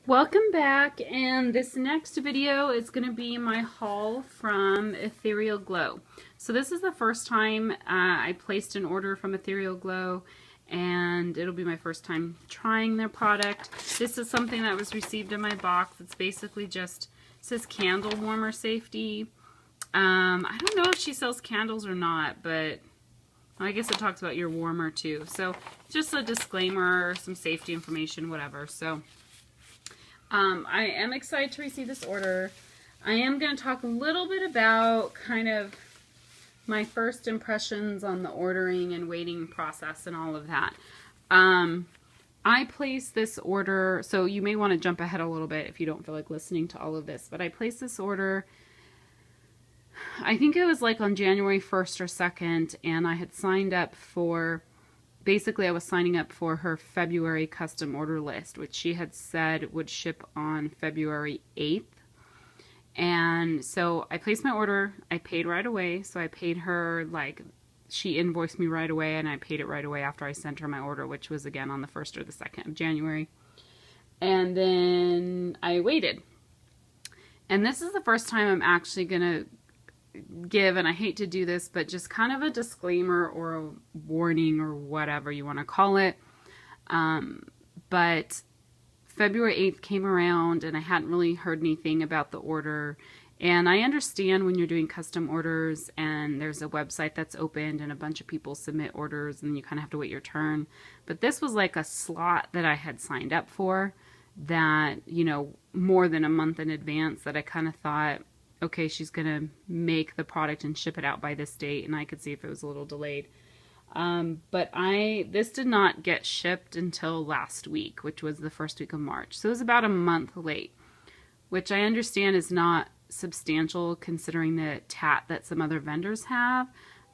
Welcome back, and this next video is going to be my haul from Ethereal Glow. So this is the first time I placed an order from Ethereal Glow, and it'll be my first time trying their product. This is something that was received in my box. It's basically just, it says candle warmer safety. I don't know if she sells candles or not, but I guess it talks about your warmer too. So just a disclaimer, some safety information, whatever. So I am excited to receive this order. I am going to talk a little bit about kind of my first impressions on the ordering and waiting process and all of that. I placed this order, so you may want to jump ahead a little bit if you don't feel like listening to all of this, but I placed this order, I think it was like on January 1st or 2nd, and I had signed up for, basically I was signing up for her February custom order list, which she had said would ship on February 8th. And so I placed my order, I paid right away, so I paid her, like, she invoiced me right away, and I paid it right away after I sent her my order, which was again on the 1st or the 2nd of January. And then I waited. And this is the first time I'm actually gonna give, and I hate to do this, but just kind of a disclaimer or a warning or whatever you want to call it. But February 8th came around and I hadn't really heard anything about the order. And I understand when you're doing custom orders and there's a website that's opened and a bunch of people submit orders and you kind of have to wait your turn. But this was like a slot that I had signed up for that, you know, more than a month in advance, that I kind of thought, okay, she's going to make the product and ship it out by this date, and I could see if it was a little delayed. But this did not get shipped until last week, which was the first week of March. So it was about a month late, which I understand is not substantial considering the TAT that some other vendors have.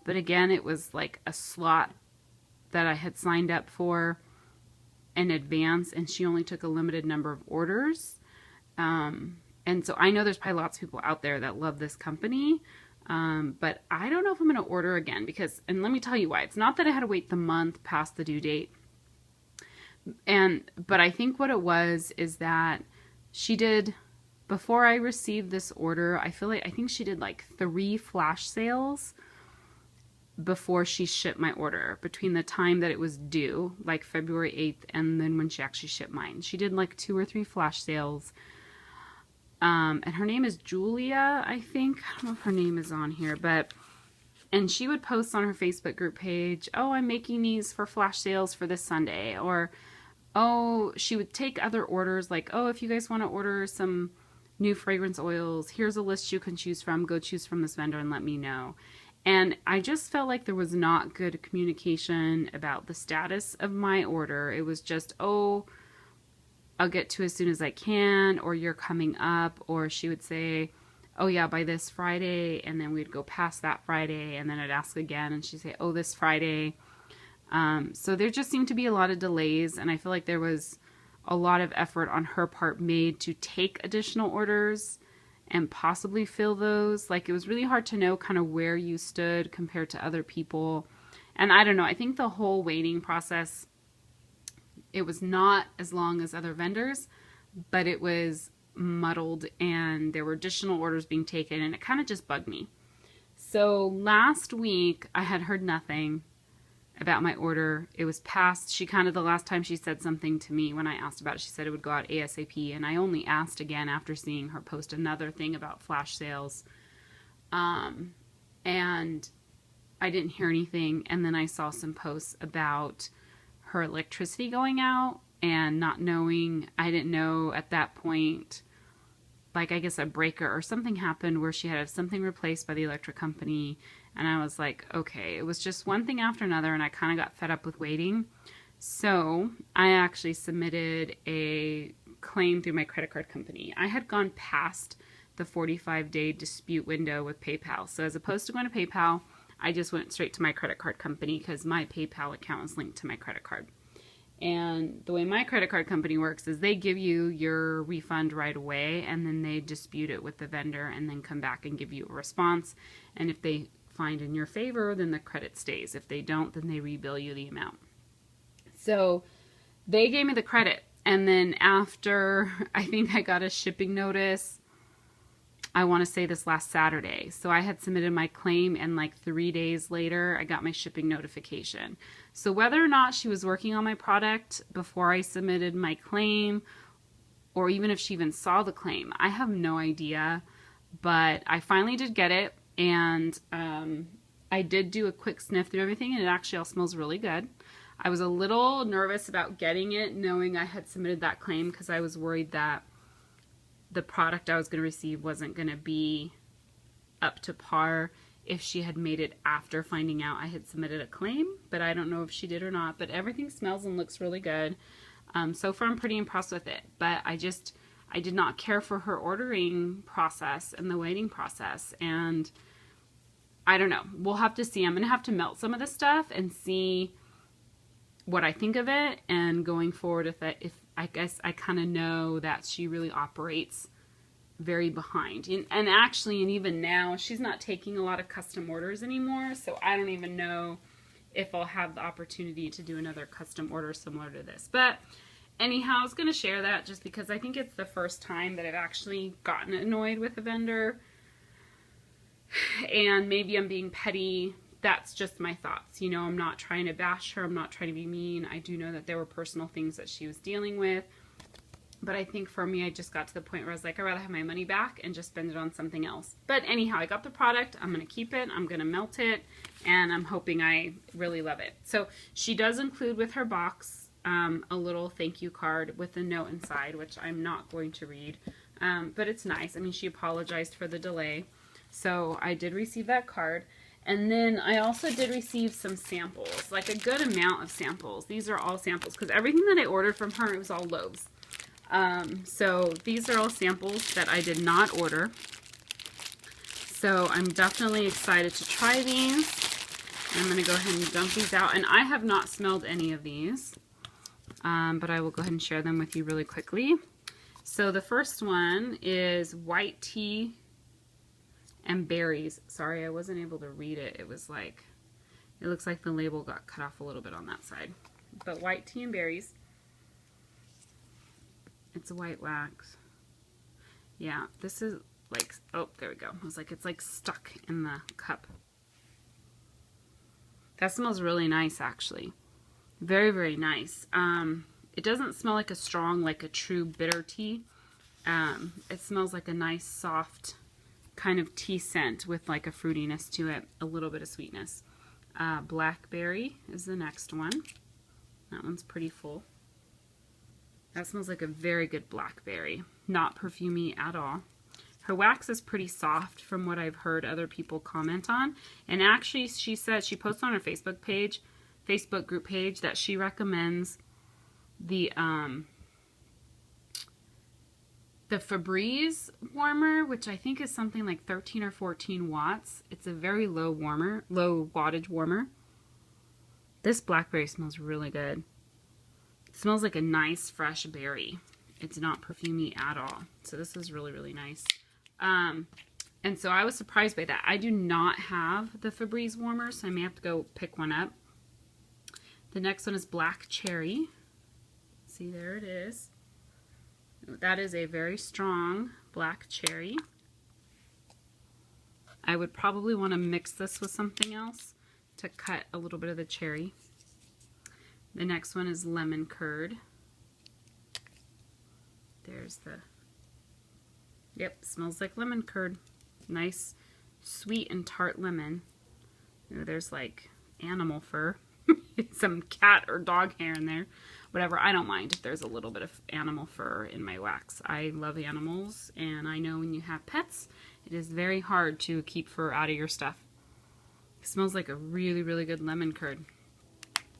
But again, it was like a slot that I had signed up for in advance, and she only took a limited number of orders. And so I know there's probably lots of people out there that love this company, but I don't know if I'm going to order again because, and let me tell you why. It's not that I had to wait the month past the due date, but I think what it was is that she did, before I received this order, I think she did like 3 flash sales before she shipped my order, between the time that it was due, like February 8th, and then when she actually shipped mine. She did like 2 or 3 flash sales. And her name is Julia, I think. I don't know if her name is on here, and she would post on her Facebook group page, oh, I'm making these for flash sales for this Sunday. Or, oh, she would take other orders, like, oh, if you guys want to order some new fragrance oils, here's a list you can choose from. Go choose from this vendor and let me know. And I just felt like there was not good communication about the status of my order. It was just, oh, I'll get to as soon as I can, or you're coming up, or she would say, oh yeah, by this Friday, and then we'd go past that Friday, and then I'd ask again, and she'd say, oh, this Friday. So there just seemed to be a lot of delays, and I feel like there was a lot of effort on her part made to take additional orders and possibly fill those. Like, it was really hard to know kind of where you stood compared to other people. And I don't know, I think the whole waiting process, it was not as long as other vendors, but it was muddled and there were additional orders being taken, and it kind of just bugged me. So last week I had heard nothing about my order. It was past, the last time she said something to me when I asked about it, she said it would go out ASAP, and I only asked again after seeing her post another thing about flash sales. And I didn't hear anything, and then I saw some posts about her electricity going out and not knowing, I didn't know at that point, like I guess a breaker or something happened where she had something replaced by the electric company, and I was like, okay, it was just one thing after another, and I kind of got fed up with waiting. So I actually submitted a claim through my credit card company. I had gone past the 45-day dispute window with PayPal, so as opposed to going to PayPal, I just went straight to my credit card company because my PayPal account is linked to my credit card. And the way my credit card company works is they give you your refund right away, and then they dispute it with the vendor and then come back and give you a response. And if they find in your favor, then the credit stays. If they don't, then they rebill you the amount. So they gave me the credit, And then after, I think I got a shipping notice, I want to say this last Saturday. So I had submitted my claim, and like 3 days later, I got my shipping notification. So whether or not she was working on my product before I submitted my claim, or even if she even saw the claim, I have no idea. But I finally did get it, and I did do a quick sniff through everything, and it actually all smells really good. I was a little nervous about getting it, knowing I had submitted that claim, because I was worried that the product I was going to receive wasn't going to be up to par if she had made it after finding out I had submitted a claim. But I don't know if she did or not. But everything smells and looks really good. So far, I'm pretty impressed with it. But I did not care for her ordering process and the waiting process. And I don't know. We'll have to see. I'm going to have to melt some of this stuff and see what I think of it, and going forward with it, if I guess I kind of know that she really operates very behind. And actually, and even now, she's not taking a lot of custom orders anymore, so I don't even know if I'll have the opportunity to do another custom order similar to this. But anyhow, I was going to share that just because I think it's the first time that I've actually gotten annoyed with a vendor. And maybe I'm being petty. That's just my thoughts. You know, I'm not trying to bash her. I'm not trying to be mean. I do know that there were personal things that she was dealing with. But I think for me, I just got to the point where I was like, I'd rather have my money back and just spend it on something else. But anyhow, I got the product. I'm going to keep it. I'm going to melt it. And I'm hoping I really love it. So she does include with her box a little thank you card with a note inside, which I'm not going to read. But it's nice. I mean, she apologized for the delay. So I did receive that card. And then I also did receive some samples, like a good amount of samples. These are all samples because everything that I ordered from her, it was all loaves. So these are all samples that I did not order. So I'm definitely excited to try these. I'm going to go ahead and dump these out. And I have not smelled any of these, but I will go ahead and share them with you really quickly. So the first one is white tea and berries. Sorry, I wasn't able to read it. It was like, it looks like the label got cut off a little bit on that side. But white tea and berries. It's a white wax. Yeah, this is like, oh, there we go. I was like, it's like stuck in the cup. That smells really nice, actually. Very, very nice. It doesn't smell like a strong, like a true bitter tea. It smells like a nice, soft kind of tea scent with like a fruitiness to it, a little bit of sweetness. Blackberry is the next one. That one's pretty full. That smells like a very good blackberry. Not perfumey at all. Her wax is pretty soft from what I've heard other people comment on. And actually, she said, she posted on her Facebook page, Facebook group page, that she recommends the Febreze warmer, which I think is something like 13 or 14 watts. It's a very low wattage warmer. This blackberry smells really good. It smells like a nice fresh berry. It's not perfumey at all. So this is really, really nice. And so I was surprised by that. I do not have the Febreze warmer, so I may have to go pick one up. The next one is black cherry. See, there it is. That is a very strong black cherry. I would probably want to mix this with something else to cut a little bit of the cherry. The next one is lemon curd. There's the, yep, smells like lemon curd. Nice, sweet and tart lemon. Ooh, there's like animal fur. Some cat or dog hair in there. Whatever, I don't mind if there's a little bit of animal fur in my wax. I love animals, and I know when you have pets, it is very hard to keep fur out of your stuff. It smells like a really, really good lemon curd.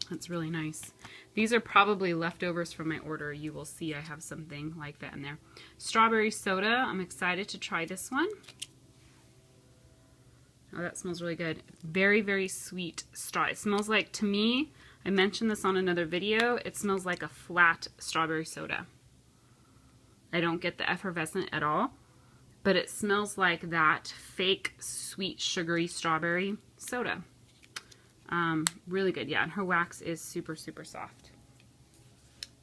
That's really nice. These are probably leftovers from my order. You will see I have something like that in there. Strawberry soda. I'm excited to try this one. Oh, that smells really good. Very, very sweet straw. It smells like, to me, I mentioned this on another video, it smells like a flat strawberry soda. I don't get the effervescent at all, but it smells like that fake sweet sugary strawberry soda. Really good, yeah, and her wax is super, super soft.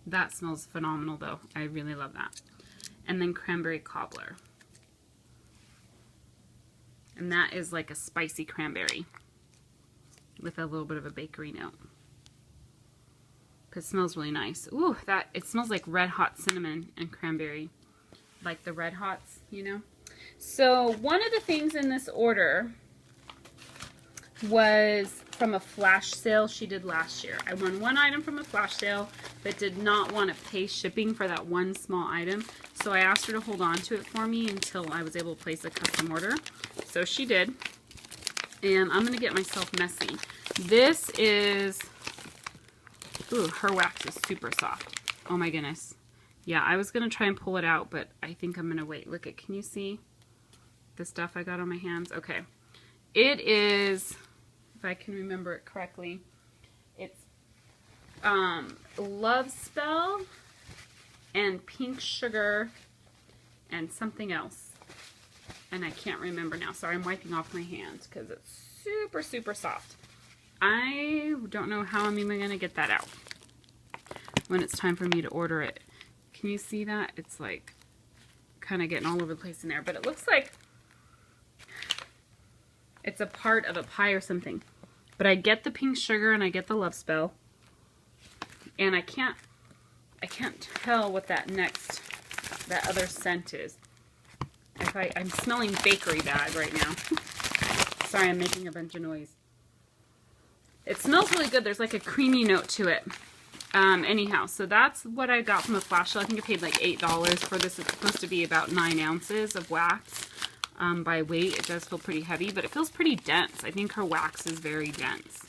That smells phenomenal though. I really love that. And then cranberry cobbler. And that is like a spicy cranberry with a little bit of a bakery note. It smells really nice. Ooh, it smells like red hot cinnamon and cranberry. Like the red hots, you know? So one of the things in this order was from a flash sale she did last year. I won one item from a flash sale but did not want to pay shipping for that one small item. So I asked her to hold on to it for me until I was able to place a custom order. So she did. And I'm going to get myself messy. This is... Ooh, her wax is super soft. Oh my goodness. Yeah, I was going to try and pull it out, but I think I'm going to wait. Look, can you see the stuff I got on my hands? Okay. It is, if I can remember it correctly, it's Love Spell and Pink Sugar and something else. And I can't remember now. Sorry, I'm wiping off my hands because it's super, super soft. I don't know how I'm even going to get that out when it's time for me to order it. Can you see that? It's like kind of getting all over the place in there. But it looks like it's a part of a pie or something. But I get the pink sugar and I get the Love Spell. And I can't tell what that other scent is. I'm smelling bakery bag right now. Sorry, I'm making a bunch of noise. It smells really good. There's like a creamy note to it. Anyhow, so that's what I got from a flash sale. I think I paid like $8 for this. It's supposed to be about 9 ounces of wax by weight. It does feel pretty heavy, but it feels pretty dense. I think her wax is very dense.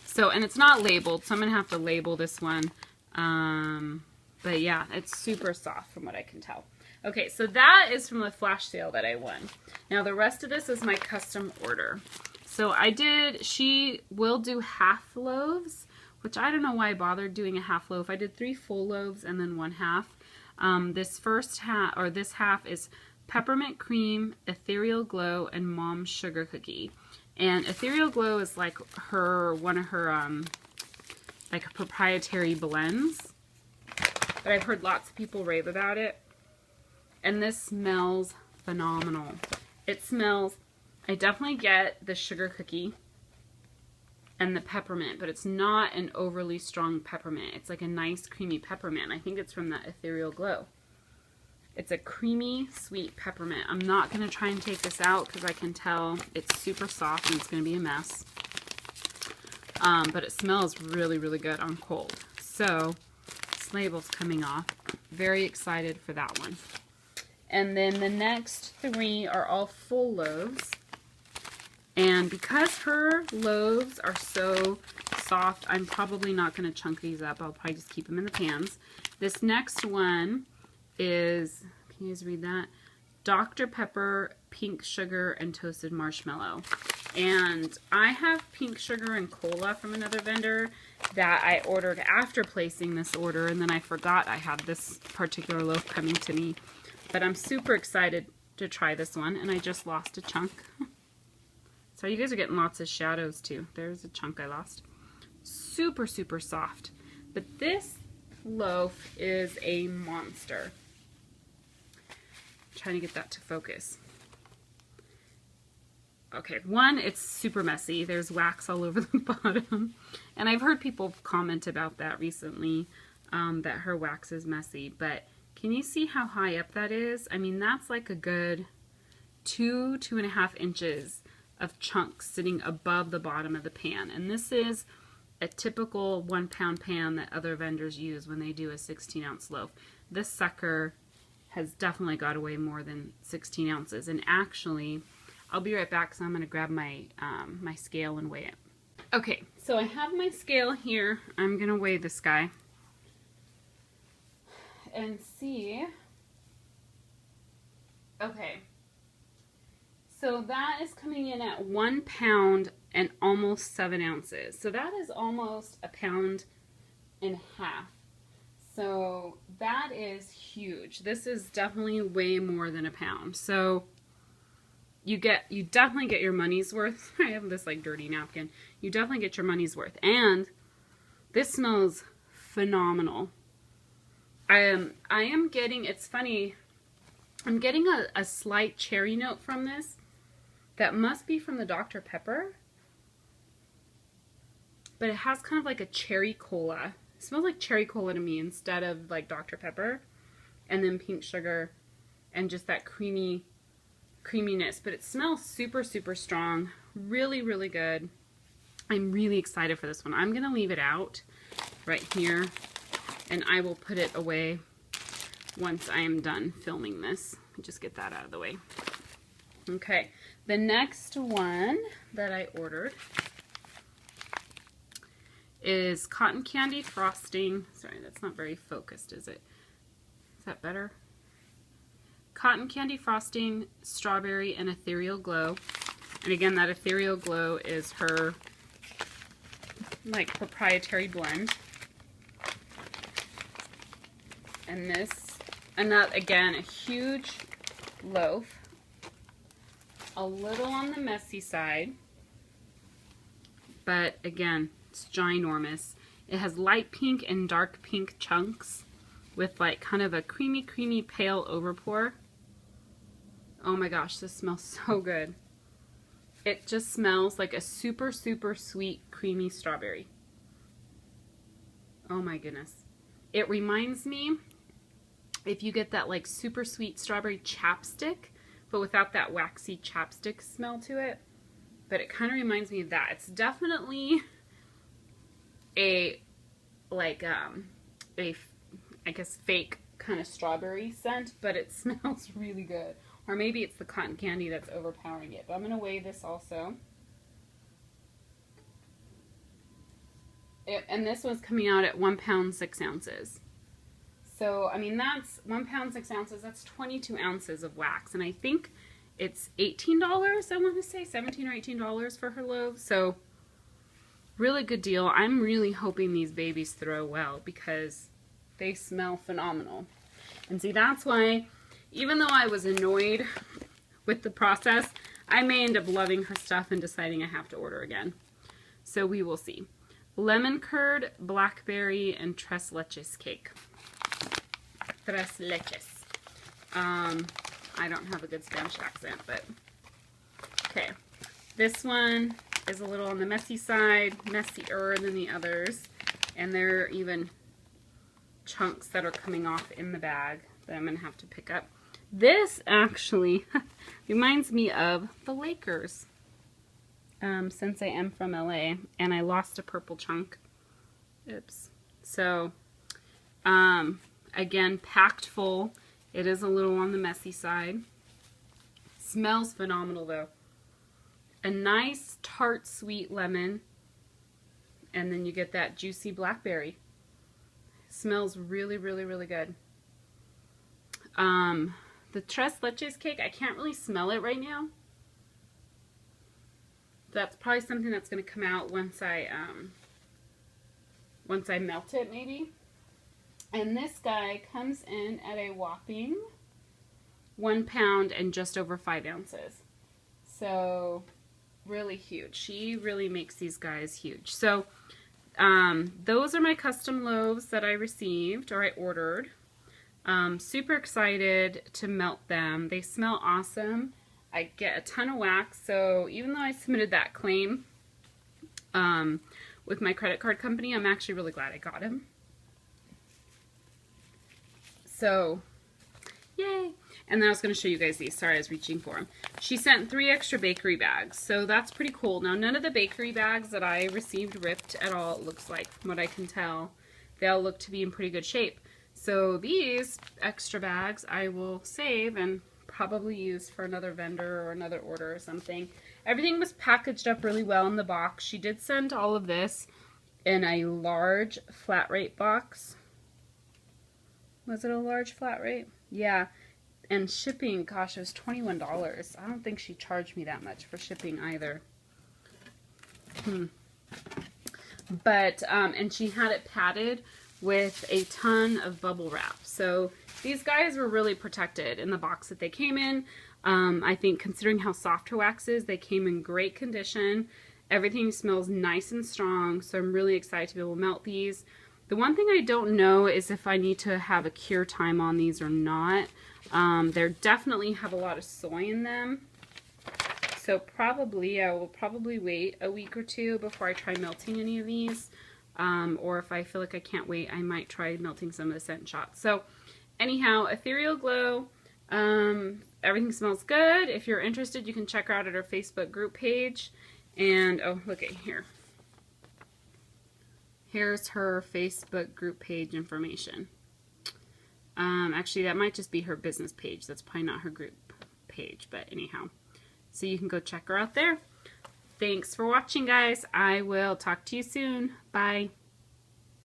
So, and it's not labeled, so I'm going to have to label this one. But yeah, it's super soft from what I can tell. Okay, so that is from the flash sale that I won. Now the rest of this is my custom order. So she will do half loaves, which I don't know why I bothered doing a half loaf. I did 3 full loaves and then 1 half. This half is peppermint cream, Ethereal Glow, and Mom's sugar cookie. And Ethereal Glow is like one of her like proprietary blends. But I've heard lots of people rave about it. And this smells phenomenal. It smells, I definitely get the sugar cookie and the peppermint, but it's not an overly strong peppermint. It's like a nice creamy peppermint. I think it's from that Ethereal Glow. It's a creamy, sweet peppermint. I'm not going to try and take this out because I can tell it's super soft and it's going to be a mess. But it smells really, really good on cold. So, this label's coming off. Very excited for that one. And then the next 3 are all full loaves. And because her loaves are so soft, I'm probably not going to chunk these up. I'll probably just keep them in the pans. This next one is, can you guys read that? Dr. Pepper, pink sugar, and toasted marshmallow. And I have pink sugar and cola from another vendor that I ordered after placing this order, and then I forgot I had this particular loaf coming to me. But I'm super excited to try this one, and I just lost a chunk. So you guys are getting lots of shadows too. There's a chunk I lost. Super, super soft. But this loaf is a monster. I'm trying to get that to focus. Okay, one, it's super messy. There's wax all over the bottom. And I've heard people comment about that recently, that her wax is messy. But can you see how high up that is? I mean, that's like a good 2.5 inches of chunks sitting above the bottom of the pan. And this is a typical 1 pound pan that other vendors use when they do a 16-ounce loaf. This sucker has definitely got away more than 16 ounces. And actually, I'll be right back, so I'm going to grab my, my scale and weigh it. Okay, so I have my scale here. I'm going to weigh this guy and see. Okay. So that is coming in at 1 pound and almost 7 ounces. So that is almost 1.5 pounds. So that is huge. This is definitely way more than 1 pound. So you definitely get your money's worth. I have this like dirty napkin. You definitely get your money's worth. And this smells phenomenal. I am getting, it's funny, I'm getting a slight cherry note from this. That must be from the Dr. Pepper. But it has kind of like a cherry cola. It smells like cherry cola to me instead of like Dr. Pepper. And then pink sugar and just that creaminess. But it smells super, super strong. Really, really good. I'm really excited for this one. I'm going to leave it out right here. And I will put it away once I am done filming this. Just get that out of the way. Okay, the next one that I ordered is cotton candy frosting. Sorry, that's not very focused, is it? Is that better? Cotton candy frosting, strawberry, and Ethereal Glow. And again, that Ethereal Glow is her like proprietary blend. And this, and that again, a huge loaf. A little on the messy side, but again, it's ginormous. It has light pink and dark pink chunks with like kind of a creamy, pale overpour. Oh my gosh, this smells so good. It just smells like a super, super sweet, creamy strawberry. Oh my goodness. It reminds me, if you get that like super sweet strawberry chapstick, but without that waxy chapstick smell to it. But it kind of reminds me of that. It's definitely a, like, I guess fake kind of strawberry scent, but it smells really good. Or maybe it's the cotton candy that's overpowering it. But I'm going to weigh this also. And this one's coming out at 1 pound 6 ounces. So, I mean, that's 1 pound 6 ounces. That's 22 ounces of wax. And I think it's $18, I want to say, $17 or $18 for her loaves. So, really good deal. I'm really hoping these babies throw well because they smell phenomenal. And see, that's why, even though I was annoyed with the process, I may end up loving her stuff and deciding I have to order again. So, we will see. Lemon curd, blackberry, and tres leches cake. Tres leches. I don't have a good Spanish accent, but okay. This one is a little on the messy side, messier than the others, and there are even chunks that are coming off in the bag that I'm going to have to pick up. This actually reminds me of the Lakers, since I am from LA, and I lost a purple chunk. Oops. So, again, packed full. It is a little on the messy side. Smells phenomenal though. A nice tart sweet lemon. And then you get that juicy blackberry. Smells really, really, really good. The tres leches cake, I can't really smell it right now. That's probably something that's going to come out once I melt it maybe. And this guy comes in at a whopping 1 pound and just over 5 ounces. So, really huge. She really makes these guys huge. So, those are my custom loaves that I received, or I ordered. Super excited to melt them. They smell awesome. I get a ton of wax, so even though I submitted that claim with my credit card company, I'm actually really glad I got them. So, yay! And then I was going to show you guys these. Sorry, I was reaching for them. She sent 3 extra bakery bags, so that's pretty cool. Now, none of the bakery bags that I received ripped at all, it looks like, from what I can tell. They all look to be in pretty good shape. So these extra bags I will save and probably use for another vendor or another order or something. Everything was packaged up really well in the box. She did send all of this in a large flat rate box. Was it a large flat rate? Yeah. And shipping, gosh, it was $21. I don't think she charged me that much for shipping either. But, and she had it padded with a ton of bubble wrap. So these guys were really protected in the box that they came in. I think considering how soft her wax is, they came in great condition. Everything smells nice and strong, so I'm really excited to be able to melt these. The one thing I don't know is if I need to have a cure time on these or not. They definitely have a lot of soy in them. So I will probably wait a week or two before I try melting any of these. Or if I feel like I can't wait, I might try melting some of the scent shots. So anyhow, Ethereal Glow. Everything smells good. If you're interested, you can check her out at her Facebook group page. And, oh, look at here. Here's her Facebook group page information. Actually, that might just be her business page. That's probably not her group page, but anyhow. So you can go check her out there. Thanks for watching, guys. I will talk to you soon. Bye.